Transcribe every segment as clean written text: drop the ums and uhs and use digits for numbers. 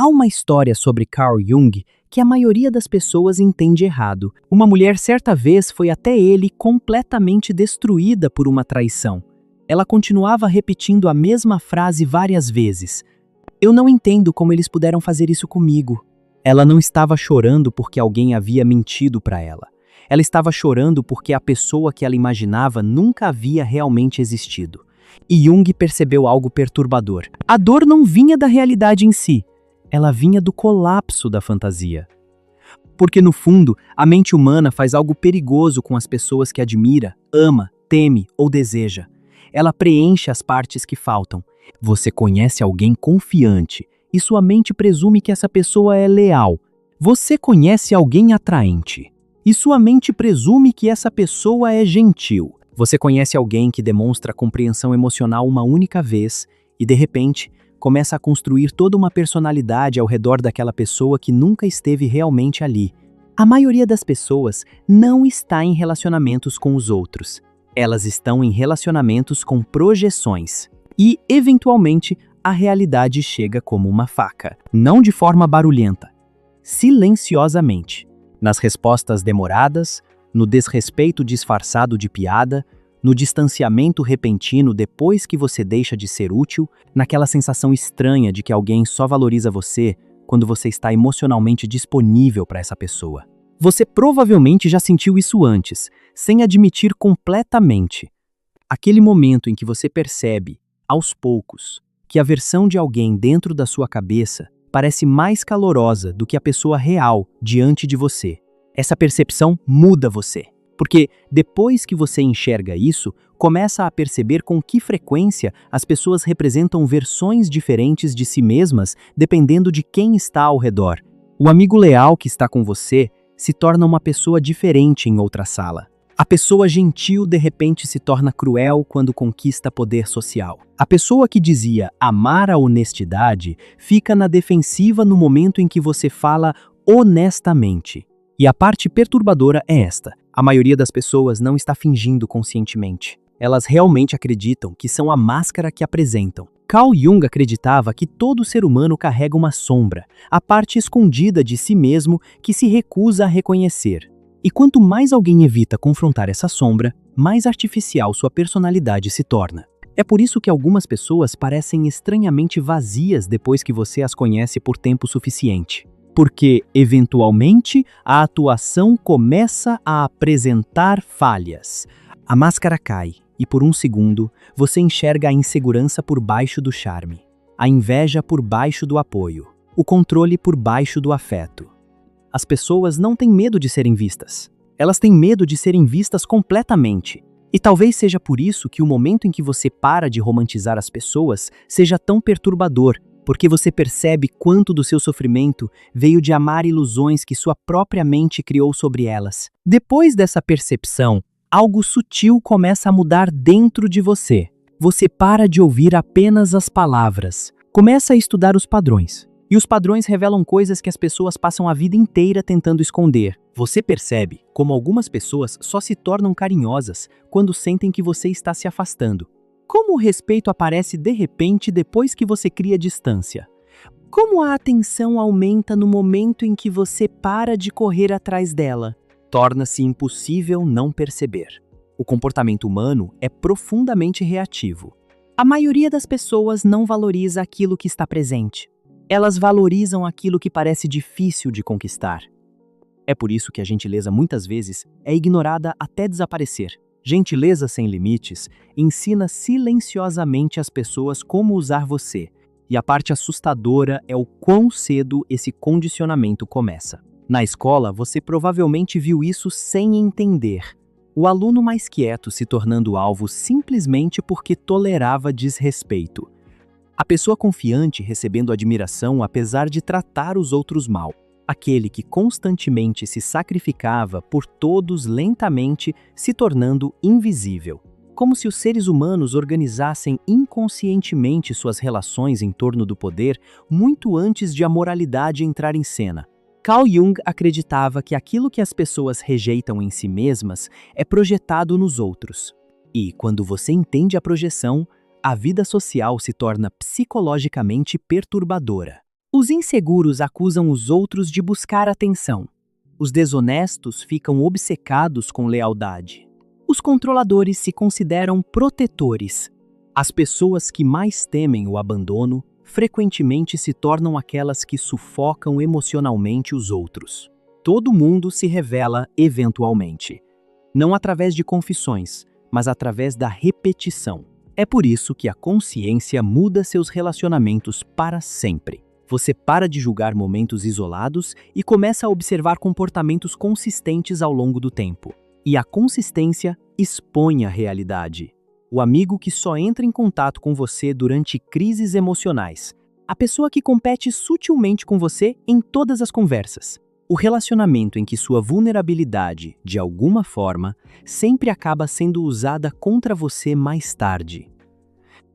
Há uma história sobre Carl Jung que a maioria das pessoas entende errado. Uma mulher certa vez foi até ele completamente destruída por uma traição. Ela continuava repetindo a mesma frase várias vezes. Eu não entendo como eles puderam fazer isso comigo. Ela não estava chorando porque alguém havia mentido para ela. Ela estava chorando porque a pessoa que ela imaginava nunca havia realmente existido. E Jung percebeu algo perturbador. A dor não vinha da realidade em si. Ela vinha do colapso da fantasia. Porque, no fundo, a mente humana faz algo perigoso com as pessoas que admira, ama, teme ou deseja. Ela preenche as partes que faltam. Você conhece alguém confiante e sua mente presume que essa pessoa é leal. Você conhece alguém atraente e sua mente presume que essa pessoa é gentil. Você conhece alguém que demonstra compreensão emocional uma única vez e, de repente, começa a construir toda uma personalidade ao redor daquela pessoa que nunca esteve realmente ali. A maioria das pessoas não está em relacionamentos com os outros. Elas estão em relacionamentos com projeções. E, eventualmente, a realidade chega como uma faca. Não de forma barulhenta, silenciosamente. Nas respostas demoradas, no desrespeito disfarçado de piada, no distanciamento repentino depois que você deixa de ser útil, naquela sensação estranha de que alguém só valoriza você quando você está emocionalmente disponível para essa pessoa. Você provavelmente já sentiu isso antes, sem admitir completamente. Aquele momento em que você percebe, aos poucos, que a versão de alguém dentro da sua cabeça parece mais calorosa do que a pessoa real diante de você. Essa percepção muda você. Porque, depois que você enxerga isso, começa a perceber com que frequência as pessoas representam versões diferentes de si mesmas, dependendo de quem está ao redor. O amigo leal que está com você se torna uma pessoa diferente em outra sala. A pessoa gentil, de repente, se torna cruel quando conquista poder social. A pessoa que dizia amar a honestidade fica na defensiva no momento em que você fala honestamente. E a parte perturbadora é esta. A maioria das pessoas não está fingindo conscientemente. Elas realmente acreditam que são a máscara que apresentam. Carl Jung acreditava que todo ser humano carrega uma sombra, a parte escondida de si mesmo que se recusa a reconhecer. E quanto mais alguém evita confrontar essa sombra, mais artificial sua personalidade se torna. É por isso que algumas pessoas parecem estranhamente vazias depois que você as conhece por tempo suficiente. Porque, eventualmente, a atuação começa a apresentar falhas. A máscara cai, e por um segundo, você enxerga a insegurança por baixo do charme, a inveja por baixo do apoio, o controle por baixo do afeto. As pessoas não têm medo de serem vistas. Elas têm medo de serem vistas completamente. E talvez seja por isso que o momento em que você para de romantizar as pessoas seja tão perturbador, porque você percebe quanto do seu sofrimento veio de amar ilusões que sua própria mente criou sobre elas. Depois dessa percepção, algo sutil começa a mudar dentro de você. Você para de ouvir apenas as palavras, começa a estudar os padrões. E os padrões revelam coisas que as pessoas passam a vida inteira tentando esconder. Você percebe como algumas pessoas só se tornam carinhosas quando sentem que você está se afastando. Como o respeito aparece de repente depois que você cria distância? Como a atenção aumenta no momento em que você para de correr atrás dela? Torna-se impossível não perceber. O comportamento humano é profundamente reativo. A maioria das pessoas não valoriza aquilo que está presente. Elas valorizam aquilo que parece difícil de conquistar. É por isso que a gentileza muitas vezes é ignorada até desaparecer. Gentileza sem limites ensina silenciosamente às pessoas como usar você, e a parte assustadora é o quão cedo esse condicionamento começa. Na escola, você provavelmente viu isso sem entender. O aluno mais quieto se tornando alvo simplesmente porque tolerava desrespeito. A pessoa confiante recebendo admiração apesar de tratar os outros mal. Aquele que constantemente se sacrificava por todos lentamente se tornando invisível. Como se os seres humanos organizassem inconscientemente suas relações em torno do poder muito antes de a moralidade entrar em cena. Carl Jung acreditava que aquilo que as pessoas rejeitam em si mesmas é projetado nos outros. E, quando você entende a projeção, a vida social se torna psicologicamente perturbadora. Os inseguros acusam os outros de buscar atenção. Os desonestos ficam obcecados com lealdade. Os controladores se consideram protetores. As pessoas que mais temem o abandono frequentemente se tornam aquelas que sufocam emocionalmente os outros. Todo mundo se revela eventualmente, não através de confissões, mas através da repetição. É por isso que a consciência muda seus relacionamentos para sempre. Você para de julgar momentos isolados e começa a observar comportamentos consistentes ao longo do tempo. E a consistência expõe a realidade. O amigo que só entra em contato com você durante crises emocionais. A pessoa que compete sutilmente com você em todas as conversas. O relacionamento em que sua vulnerabilidade, de alguma forma, sempre acaba sendo usada contra você mais tarde.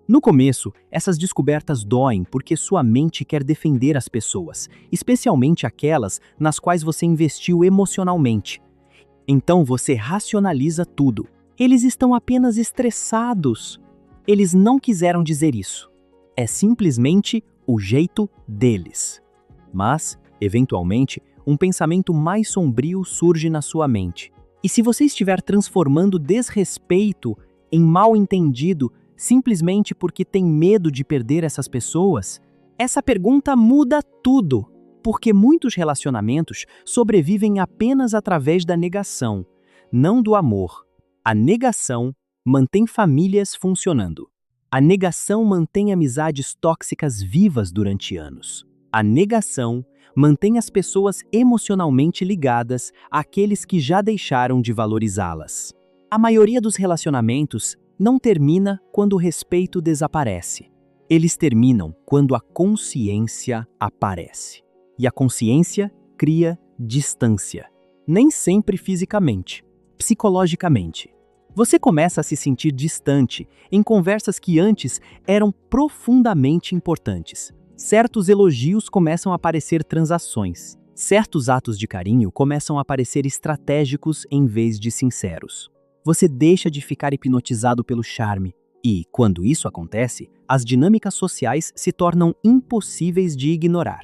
No começo, essas descobertas doem porque sua mente quer defender as pessoas, especialmente aquelas nas quais você investiu emocionalmente. Então você racionaliza tudo. Eles estão apenas estressados. Eles não quiseram dizer isso. É simplesmente o jeito deles. Mas, eventualmente, um pensamento mais sombrio surge na sua mente. E se você estiver transformando desrespeito em mal-entendido simplesmente porque tem medo de perder essas pessoas, essa pergunta muda tudo. Porque muitos relacionamentos sobrevivem apenas através da negação, não do amor. A negação mantém famílias funcionando. A negação mantém amizades tóxicas vivas durante anos. A negação mantém as pessoas emocionalmente ligadas àqueles que já deixaram de valorizá-las. A maioria dos relacionamentos não termina quando o respeito desaparece. Eles terminam quando a consciência aparece. E a consciência cria distância. Nem sempre fisicamente, psicologicamente. Você começa a se sentir distante em conversas que antes eram profundamente importantes. Certos elogios começam a parecer transações. Certos atos de carinho começam a parecer estratégicos em vez de sinceros. Você deixa de ficar hipnotizado pelo charme. E, quando isso acontece, as dinâmicas sociais se tornam impossíveis de ignorar.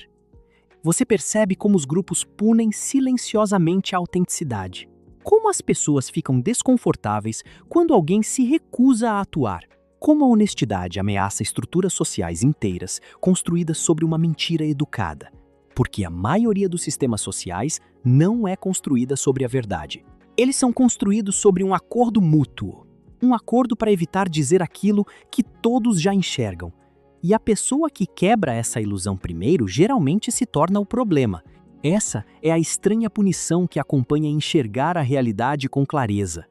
Você percebe como os grupos punem silenciosamente a autenticidade. Como as pessoas ficam desconfortáveis quando alguém se recusa a atuar. Como a honestidade ameaça estruturas sociais inteiras construídas sobre uma mentira educada. Porque a maioria dos sistemas sociais não é construída sobre a verdade. Eles são construídos sobre um acordo mútuo. Um acordo para evitar dizer aquilo que todos já enxergam. E a pessoa que quebra essa ilusão primeiro geralmente se torna o problema. Essa é a estranha punição que acompanha enxergar a realidade com clareza.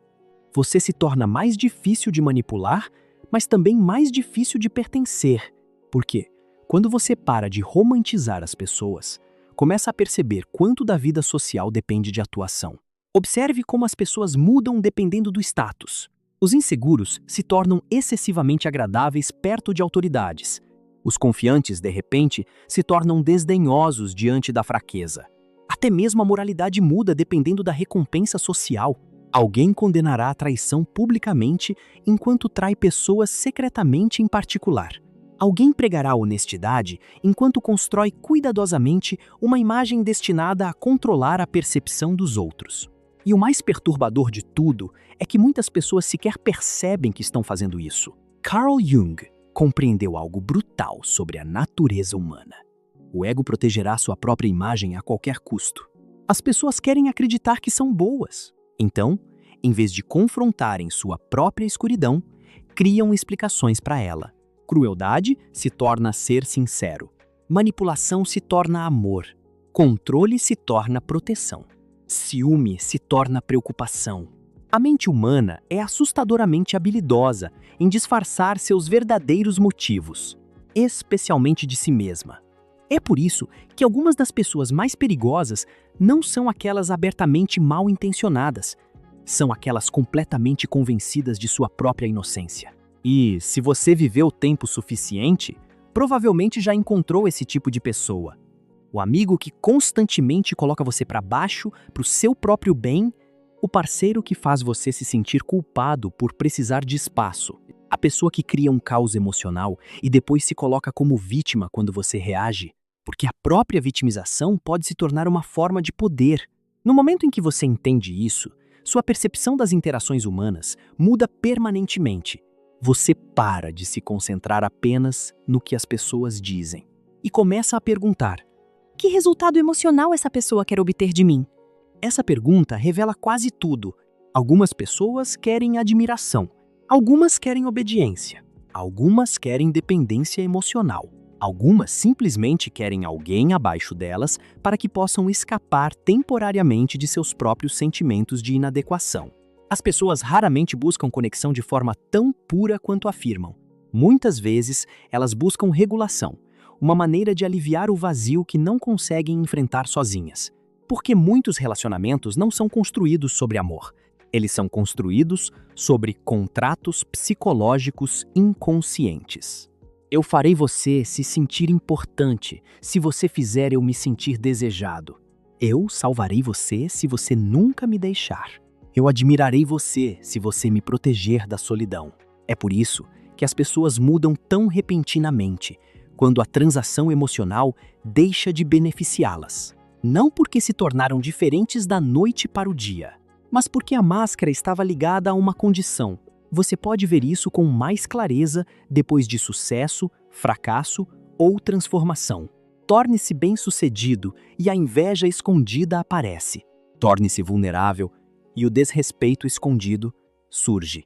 Você se torna mais difícil de manipular, mas também mais difícil de pertencer. Por quê? Quando você para de romantizar as pessoas, começa a perceber quanto da vida social depende de atuação. Observe como as pessoas mudam dependendo do status. Os inseguros se tornam excessivamente agradáveis perto de autoridades. Os confiantes, de repente, se tornam desdenhosos diante da fraqueza. Até mesmo a moralidade muda dependendo da recompensa social. Alguém condenará a traição publicamente enquanto trai pessoas secretamente em particular. Alguém pregará a honestidade enquanto constrói cuidadosamente uma imagem destinada a controlar a percepção dos outros. E o mais perturbador de tudo é que muitas pessoas sequer percebem que estão fazendo isso. Carl Jung compreendeu algo brutal sobre a natureza humana. O ego protegerá sua própria imagem a qualquer custo. As pessoas querem acreditar que são boas. Então, em vez de confrontarem sua própria escuridão, criam explicações para ela. Crueldade se torna ser sincero. Manipulação se torna amor. Controle se torna proteção. Ciúme se torna preocupação. A mente humana é assustadoramente habilidosa em disfarçar seus verdadeiros motivos, especialmente de si mesma. É por isso que algumas das pessoas mais perigosas não são aquelas abertamente mal intencionadas, são aquelas completamente convencidas de sua própria inocência. E, se você viveu tempo suficiente, provavelmente já encontrou esse tipo de pessoa. O amigo que constantemente coloca você para baixo, para o seu próprio bem, o parceiro que faz você se sentir culpado por precisar de espaço, a pessoa que cria um caos emocional e depois se coloca como vítima quando você reage. Porque a própria vitimização pode se tornar uma forma de poder. No momento em que você entende isso, sua percepção das interações humanas muda permanentemente. Você para de se concentrar apenas no que as pessoas dizem e começa a perguntar: que resultado emocional essa pessoa quer obter de mim? Essa pergunta revela quase tudo. Algumas pessoas querem admiração, algumas querem obediência, algumas querem dependência emocional, algumas simplesmente querem alguém abaixo delas para que possam escapar temporariamente de seus próprios sentimentos de inadequação. As pessoas raramente buscam conexão de forma tão pura quanto afirmam. Muitas vezes, elas buscam regulação, uma maneira de aliviar o vazio que não conseguem enfrentar sozinhas. Porque muitos relacionamentos não são construídos sobre amor. Eles são construídos sobre contratos psicológicos inconscientes. Eu farei você se sentir importante se você fizer eu me sentir desejado. Eu salvarei você se você nunca me deixar. Eu admirarei você se você me proteger da solidão. É por isso que as pessoas mudam tão repentinamente, quando a transação emocional deixa de beneficiá-las. Não porque se tornaram diferentes da noite para o dia, mas porque a máscara estava ligada a uma condição. Você pode ver isso com mais clareza depois de sucesso, fracasso ou transformação. Torne-se bem-sucedido e a inveja escondida aparece. Torne-se vulnerável e o desrespeito escondido surge.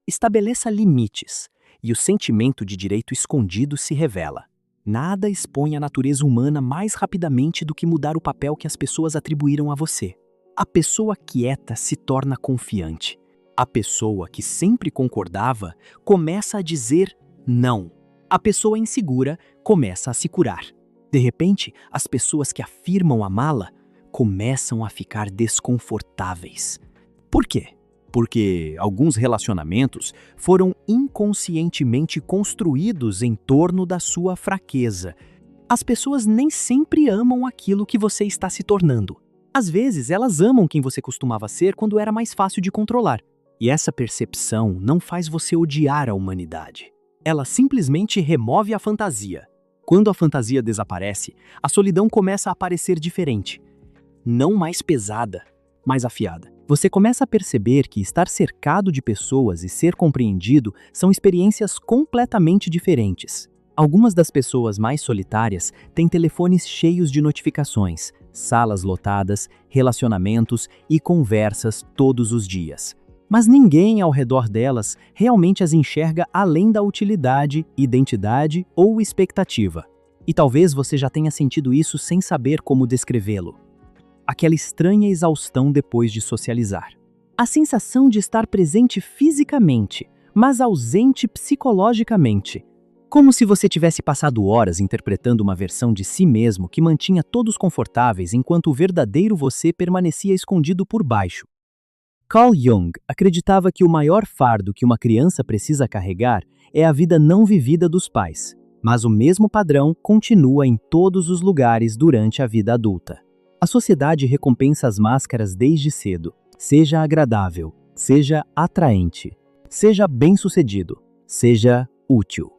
Estabeleça limites e o sentimento de direito escondido se revela. Nada expõe a natureza humana mais rapidamente do que mudar o papel que as pessoas atribuíram a você. A pessoa quieta se torna confiante. A pessoa que sempre concordava começa a dizer não. A pessoa insegura começa a se curar. De repente, as pessoas que afirmam amá-la começam a ficar desconfortáveis. Por quê? Porque alguns relacionamentos foram inconscientemente construídos em torno da sua fraqueza. As pessoas nem sempre amam aquilo que você está se tornando. Às vezes, elas amam quem você costumava ser quando era mais fácil de controlar. E essa percepção não faz você odiar a humanidade. Ela simplesmente remove a fantasia. Quando a fantasia desaparece, a solidão começa a aparecer diferente. Não mais pesada, mais afiada. Você começa a perceber que estar cercado de pessoas e ser compreendido são experiências completamente diferentes. Algumas das pessoas mais solitárias têm telefones cheios de notificações, salas lotadas, relacionamentos e conversas todos os dias. Mas ninguém ao redor delas realmente as enxerga além da utilidade, identidade ou expectativa. E talvez você já tenha sentido isso sem saber como descrevê-lo. Aquela estranha exaustão depois de socializar. A sensação de estar presente fisicamente, mas ausente psicologicamente. Como se você tivesse passado horas interpretando uma versão de si mesmo que mantinha todos confortáveis enquanto o verdadeiro você permanecia escondido por baixo. Carl Jung acreditava que o maior fardo que uma criança precisa carregar é a vida não vivida dos pais, mas o mesmo padrão continua em todos os lugares durante a vida adulta. A sociedade recompensa as máscaras desde cedo. Seja agradável, seja atraente, seja bem-sucedido, seja útil,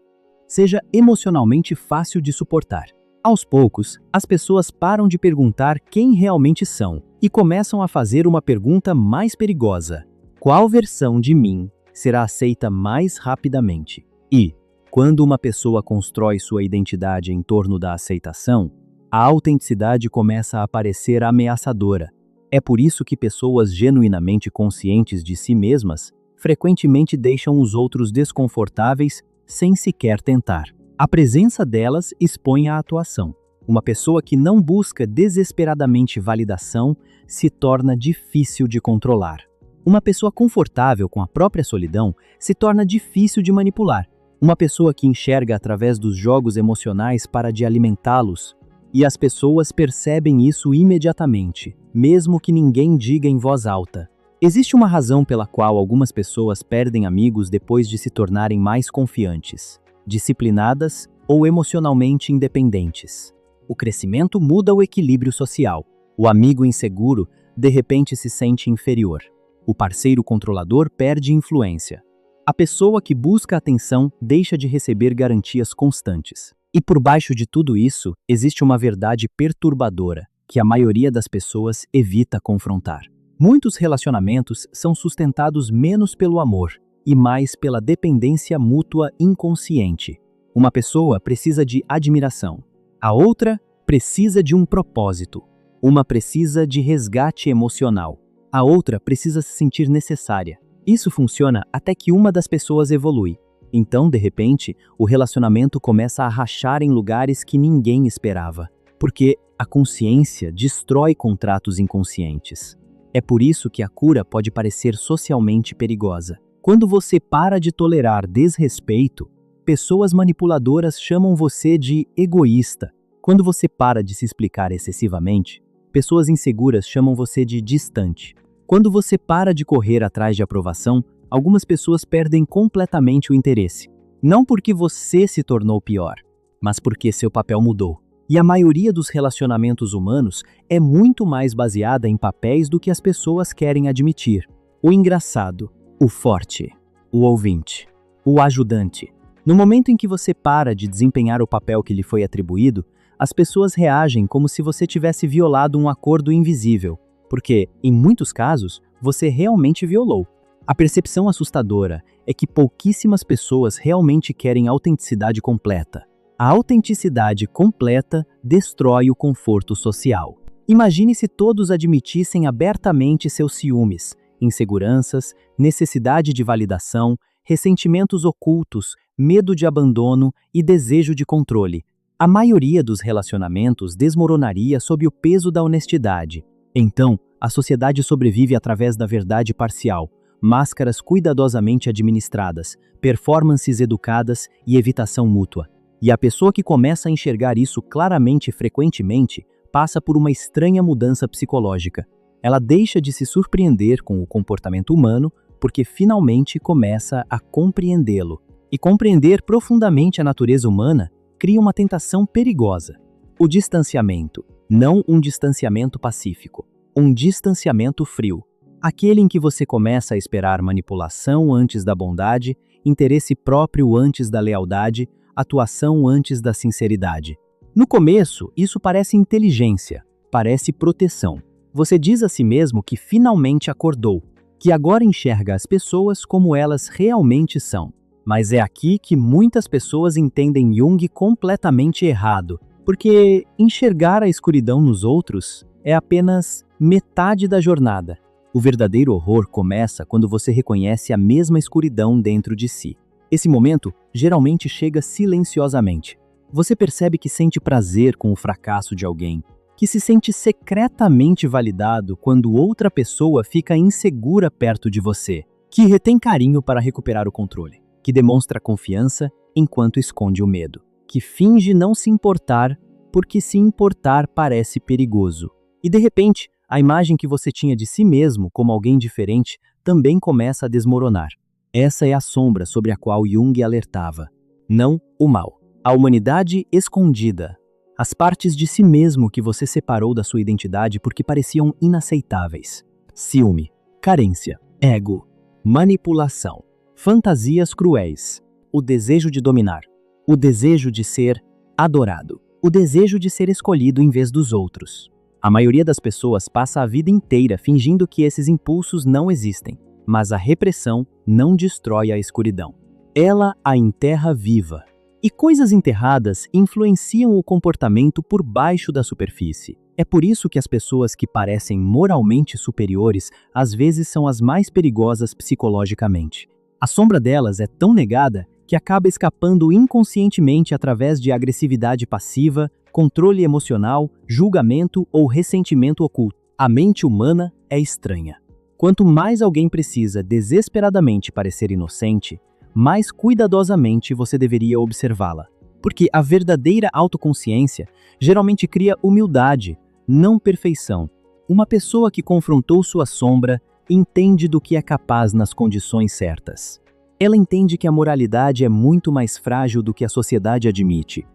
seja emocionalmente fácil de suportar. Aos poucos, as pessoas param de perguntar quem realmente são e começam a fazer uma pergunta mais perigosa: qual versão de mim será aceita mais rapidamente? E, quando uma pessoa constrói sua identidade em torno da aceitação, a autenticidade começa a parecer ameaçadora. É por isso que pessoas genuinamente conscientes de si mesmas frequentemente deixam os outros desconfortáveis sem sequer tentar. A presença delas expõe a atuação. Uma pessoa que não busca desesperadamente validação se torna difícil de controlar. Uma pessoa confortável com a própria solidão se torna difícil de manipular. Uma pessoa que enxerga através dos jogos emocionais para de alimentá-los. E as pessoas percebem isso imediatamente, mesmo que ninguém diga em voz alta. Existe uma razão pela qual algumas pessoas perdem amigos depois de se tornarem mais confiantes, disciplinadas ou emocionalmente independentes. O crescimento muda o equilíbrio social. O amigo inseguro, de repente, se sente inferior. O parceiro controlador perde influência. A pessoa que busca atenção deixa de receber garantias constantes. E por baixo de tudo isso, existe uma verdade perturbadora, que a maioria das pessoas evita confrontar. Muitos relacionamentos são sustentados menos pelo amor e mais pela dependência mútua inconsciente. Uma pessoa precisa de admiração, a outra precisa de um propósito. Uma precisa de resgate emocional, a outra precisa se sentir necessária. Isso funciona até que uma das pessoas evolui. Então, de repente, o relacionamento começa a rachar em lugares que ninguém esperava, porque a consciência destrói contratos inconscientes. É por isso que a cura pode parecer socialmente perigosa. Quando você para de tolerar desrespeito, pessoas manipuladoras chamam você de egoísta. Quando você para de se explicar excessivamente, pessoas inseguras chamam você de distante. Quando você para de correr atrás de aprovação, algumas pessoas perdem completamente o interesse. Não porque você se tornou pior, mas porque seu papel mudou. E a maioria dos relacionamentos humanos é muito mais baseada em papéis do que as pessoas querem admitir. O engraçado, o forte, o ouvinte, o ajudante. No momento em que você para de desempenhar o papel que lhe foi atribuído, as pessoas reagem como se você tivesse violado um acordo invisível, porque, em muitos casos, você realmente violou. A percepção assustadora é que pouquíssimas pessoas realmente querem autenticidade completa. A autenticidade completa destrói o conforto social. Imagine se todos admitissem abertamente seus ciúmes, inseguranças, necessidade de validação, ressentimentos ocultos, medo de abandono e desejo de controle. A maioria dos relacionamentos desmoronaria sob o peso da honestidade. Então, a sociedade sobrevive através da verdade parcial, máscaras cuidadosamente administradas, performances educadas e evitação mútua. E a pessoa que começa a enxergar isso claramente e frequentemente passa por uma estranha mudança psicológica. Ela deixa de se surpreender com o comportamento humano porque finalmente começa a compreendê-lo. E compreender profundamente a natureza humana cria uma tentação perigosa. O distanciamento, não um distanciamento pacífico, um distanciamento frio. Aquele em que você começa a esperar manipulação antes da bondade, interesse próprio antes da lealdade, atuação antes da sinceridade. No começo, isso parece inteligência, parece proteção. Você diz a si mesmo que finalmente acordou, que agora enxerga as pessoas como elas realmente são. Mas é aqui que muitas pessoas entendem Jung completamente errado, porque enxergar a escuridão nos outros é apenas metade da jornada. O verdadeiro horror começa quando você reconhece a mesma escuridão dentro de si. Esse momento geralmente chega silenciosamente. Você percebe que sente prazer com o fracasso de alguém, que se sente secretamente validado quando outra pessoa fica insegura perto de você, que retém carinho para recuperar o controle, que demonstra confiança enquanto esconde o medo, que finge não se importar porque se importar parece perigoso. E de repente, a imagem que você tinha de si mesmo como alguém diferente também começa a desmoronar. Essa é a sombra sobre a qual Jung alertava. Não o mal. A humanidade escondida. As partes de si mesmo que você separou da sua identidade porque pareciam inaceitáveis. Ciúme, carência, ego, manipulação, fantasias cruéis, o desejo de dominar, o desejo de ser adorado, o desejo de ser escolhido em vez dos outros. A maioria das pessoas passa a vida inteira fingindo que esses impulsos não existem. Mas a repressão não destrói a escuridão. Ela a enterra viva. E coisas enterradas influenciam o comportamento por baixo da superfície. É por isso que as pessoas que parecem moralmente superiores às vezes são as mais perigosas psicologicamente. A sombra delas é tão negada que acaba escapando inconscientemente através de agressividade passiva, controle emocional, julgamento ou ressentimento oculto. A mente humana é estranha. Quanto mais alguém precisa desesperadamente parecer inocente, mais cuidadosamente você deveria observá-la. Porque a verdadeira autoconsciência geralmente cria humildade, não perfeição. Uma pessoa que confrontou sua sombra entende do que é capaz nas condições certas. Ela entende que a moralidade é muito mais frágil do que a sociedade admite.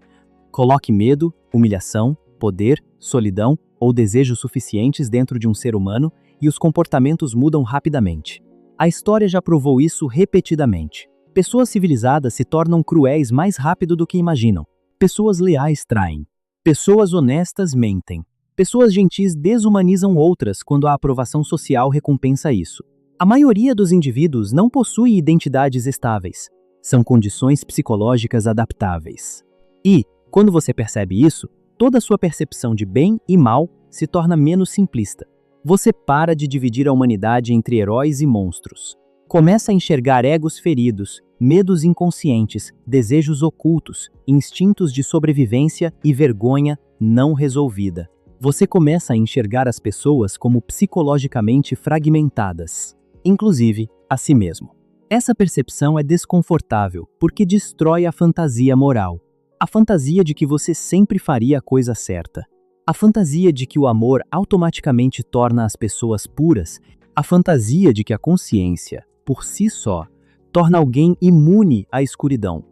Coloque medo, humilhação, poder, solidão ou desejo suficientes dentro de um ser humano e os comportamentos mudam rapidamente. A história já provou isso repetidamente. Pessoas civilizadas se tornam cruéis mais rápido do que imaginam. Pessoas leais traem. Pessoas honestas mentem. Pessoas gentis desumanizam outras quando a aprovação social recompensa isso. A maioria dos indivíduos não possui identidades estáveis. São condições psicológicas adaptáveis. E, quando você percebe isso, toda sua percepção de bem e mal se torna menos simplista. Você para de dividir a humanidade entre heróis e monstros. Começa a enxergar egos feridos, medos inconscientes, desejos ocultos, instintos de sobrevivência e vergonha não resolvida. Você começa a enxergar as pessoas como psicologicamente fragmentadas, inclusive a si mesmo. Essa percepção é desconfortável porque destrói a fantasia moral. A fantasia de que você sempre faria a coisa certa. A fantasia de que o amor automaticamente torna as pessoas puras. A fantasia de que a consciência, por si só, torna alguém imune à escuridão.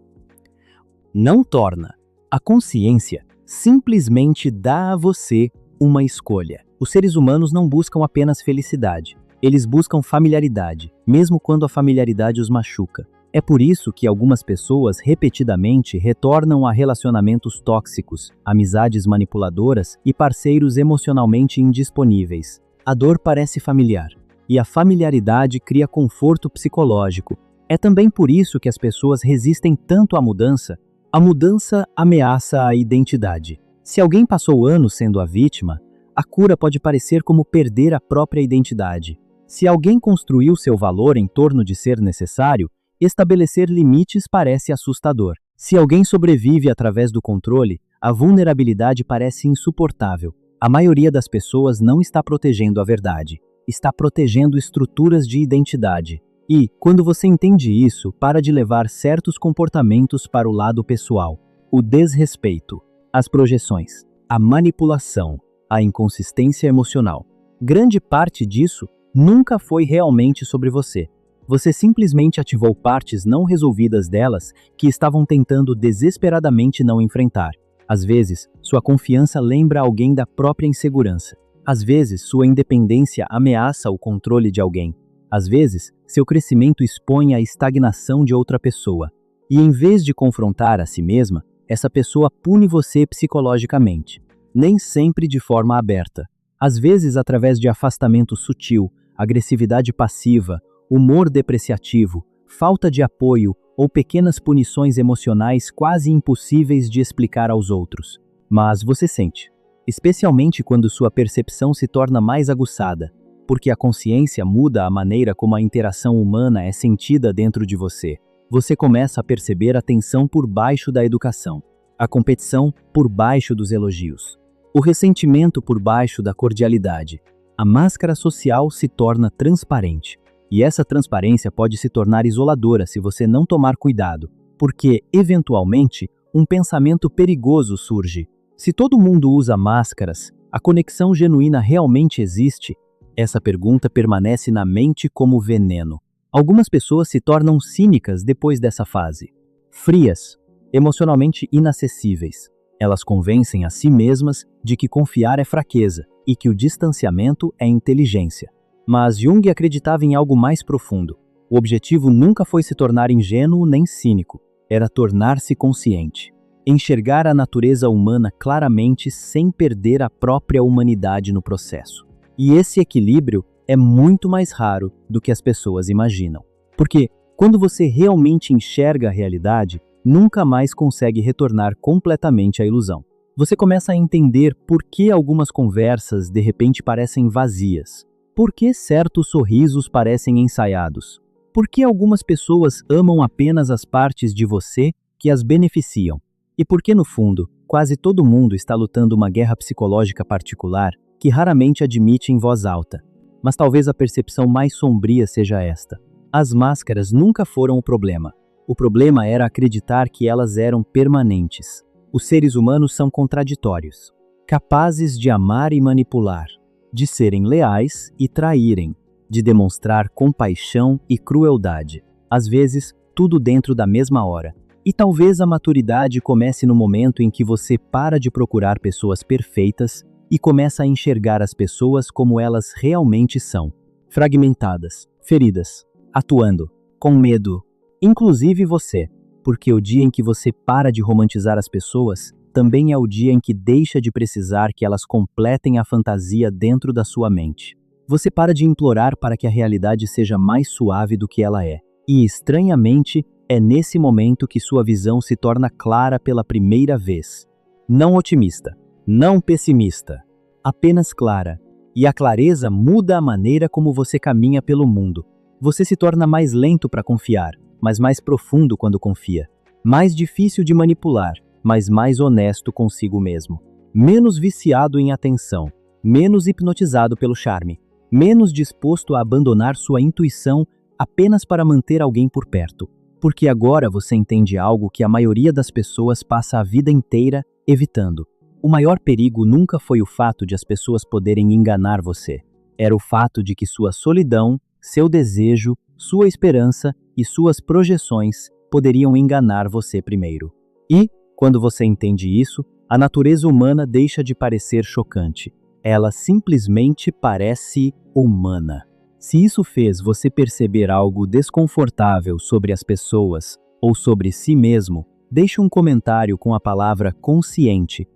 Não torna. A consciência simplesmente dá a você uma escolha. Os seres humanos não buscam apenas felicidade. Eles buscam familiaridade, mesmo quando a familiaridade os machuca. É por isso que algumas pessoas repetidamente retornam a relacionamentos tóxicos, amizades manipuladoras e parceiros emocionalmente indisponíveis. A dor parece familiar, e a familiaridade cria conforto psicológico. É também por isso que as pessoas resistem tanto à mudança. A mudança ameaça a identidade. Se alguém passou anos sendo a vítima, a cura pode parecer como perder a própria identidade. Se alguém construiu seu valor em torno de ser necessário, estabelecer limites parece assustador. Se alguém sobrevive através do controle, a vulnerabilidade parece insuportável. A maioria das pessoas não está protegendo a verdade, está protegendo estruturas de identidade. E, quando você entende isso, para de levar certos comportamentos para o lado pessoal. O desrespeito, as projeções, a manipulação, a inconsistência emocional. Grande parte disso nunca foi realmente sobre você. Você simplesmente ativou partes não resolvidas delas que estavam tentando desesperadamente não enfrentar. Às vezes, sua confiança lembra alguém da própria insegurança. Às vezes, sua independência ameaça o controle de alguém. Às vezes, seu crescimento expõe a estagnação de outra pessoa. E em vez de confrontar a si mesma, essa pessoa pune você psicologicamente. Nem sempre de forma aberta. Às vezes, através de afastamento sutil, agressividade passiva, humor depreciativo, falta de apoio ou pequenas punições emocionais quase impossíveis de explicar aos outros. Mas você sente, especialmente quando sua percepção se torna mais aguçada, porque a consciência muda a maneira como a interação humana é sentida dentro de você. Você começa a perceber a tensão por baixo da educação, a competição por baixo dos elogios, o ressentimento por baixo da cordialidade. A máscara social se torna transparente. E essa transparência pode se tornar isoladora se você não tomar cuidado, porque, eventualmente, um pensamento perigoso surge. Se todo mundo usa máscaras, a conexão genuína realmente existe? Essa pergunta permanece na mente como veneno. Algumas pessoas se tornam cínicas depois dessa fase. Frias, emocionalmente inacessíveis. Elas convencem a si mesmas de que confiar é fraqueza e que o distanciamento é inteligência. Mas Jung acreditava em algo mais profundo. O objetivo nunca foi se tornar ingênuo nem cínico, era tornar-se consciente. Enxergar a natureza humana claramente sem perder a própria humanidade no processo. E esse equilíbrio é muito mais raro do que as pessoas imaginam. Porque, quando você realmente enxerga a realidade, nunca mais consegue retornar completamente à ilusão. Você começa a entender por que algumas conversas de repente parecem vazias. Por que certos sorrisos parecem ensaiados? Por que algumas pessoas amam apenas as partes de você que as beneficiam? E por que, no fundo, quase todo mundo está lutando uma guerra psicológica particular que raramente admite em voz alta? Mas talvez a percepção mais sombria seja esta. As máscaras nunca foram o problema. O problema era acreditar que elas eram permanentes. Os seres humanos são contraditórios, capazes de amar e manipular, de serem leais e traírem, de demonstrar compaixão e crueldade, às vezes tudo dentro da mesma hora. E talvez a maturidade comece no momento em que você para de procurar pessoas perfeitas e começa a enxergar as pessoas como elas realmente são, fragmentadas, feridas, atuando, com medo, inclusive você. porque o dia em que você para de romantizar as pessoas também é o dia em que deixa de precisar que elas completem a fantasia dentro da sua mente. Você para de implorar para que a realidade seja mais suave do que ela é. E, estranhamente, é nesse momento que sua visão se torna clara pela primeira vez. Não otimista, não pessimista, apenas clara. E a clareza muda a maneira como você caminha pelo mundo. Você se torna mais lento para confiar, mas mais profundo quando confia. Mais difícil de manipular, mas mais honesto consigo mesmo. Menos viciado em atenção, menos hipnotizado pelo charme, menos disposto a abandonar sua intuição apenas para manter alguém por perto. Porque agora você entende algo que a maioria das pessoas passa a vida inteira evitando. O maior perigo nunca foi o fato de as pessoas poderem enganar você. Era o fato de que sua solidão, seu desejo, sua esperança e suas projeções poderiam enganar você primeiro. E, quando você entende isso, a natureza humana deixa de parecer chocante. Ela simplesmente parece humana. Se isso fez você perceber algo desconfortável sobre as pessoas ou sobre si mesmo, deixe um comentário com a palavra consciente